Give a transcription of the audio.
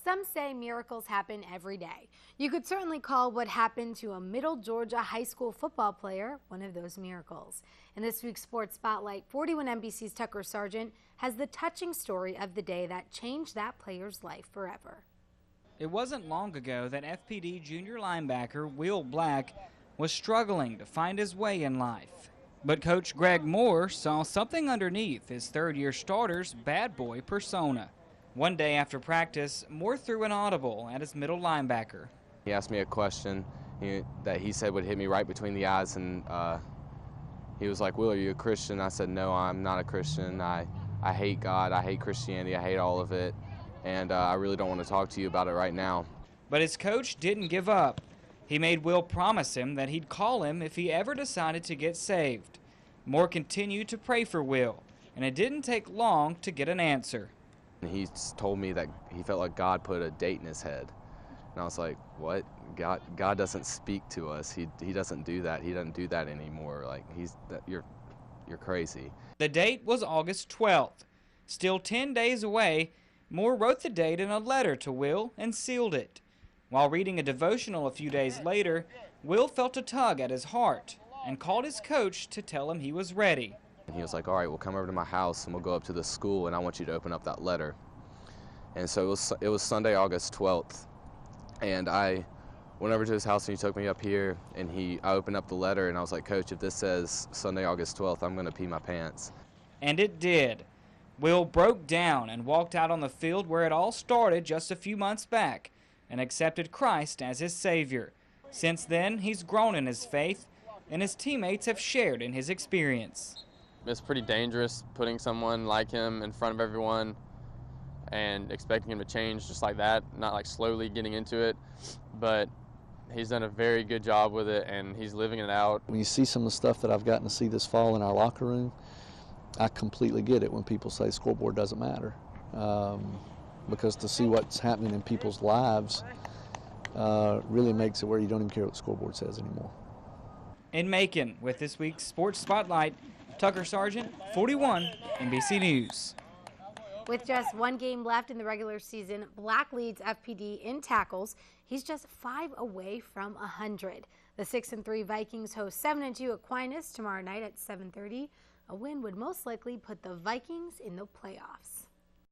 Some say miracles happen every day. You could certainly call what happened to a Middle Georgia high school football player one of those miracles. In this week's Sports Spotlight, 41 NBC's Tucker Sargent has the touching story of the day that changed that player's life forever. It wasn't long ago that FPD junior linebacker Will Black was struggling to find his way in life. But Coach Greg Moore saw something underneath his third-year starter's bad boy persona. One day after practice, Moore threw an audible at his middle linebacker. He asked me a question that he said would hit me right between the eyes, and he was like, "Will, are you a Christian?" I said, "No, I'm not a Christian. I hate God, I hate Christianity, I hate all of it, and I really don't want to talk to you about it right now." But his coach didn't give up. He made Will promise him that he'd call him if he ever decided to get saved. Moore continued to pray for Will, and it didn't take long to get an answer. He told me that he felt like God put a date in his head. And I was like, what? God doesn't speak to us. He doesn't do that. He doesn't do that anymore. Like, you're crazy. The date was August 12th. Still 10 days away, Moore wrote the date in a letter to Will and sealed it. While reading a devotional a few days later, Will felt a tug at his heart and called his coach to tell him he was ready. He was like, "All right, we'll come over to my house and we'll go up to the school and I want you to open up that letter." And so it was Sunday, August 12th. And I went over to his house and he took me up here and I opened up the letter and I was like, "Coach, if this says Sunday, August 12th, I'm going to pee my pants." And it did. Will broke down and walked out on the field where it all started just a few months back and accepted Christ as his Savior. Since then, he's grown in his faith and his teammates have shared in his experience. It's pretty dangerous putting someone like him in front of everyone and expecting him to change just like that, not like slowly getting into it. But he's done a very good job with it and he's living it out. When you see some of the stuff that I've gotten to see this fall in our locker room, I completely get it when people say scoreboard doesn't matter. Because to see what's happening in people's lives really makes it where you don't even care what the scoreboard says anymore. In Macon, with this week's Sports Spotlight, Tucker Sargent, 41 NBC News. With just one game left in the regular season, Black leads FPD in tackles. He's just 5 away from 100. The 6-3 Vikings host 7-2 Aquinas tomorrow night at 7:30. A win would most likely put the Vikings in the playoffs.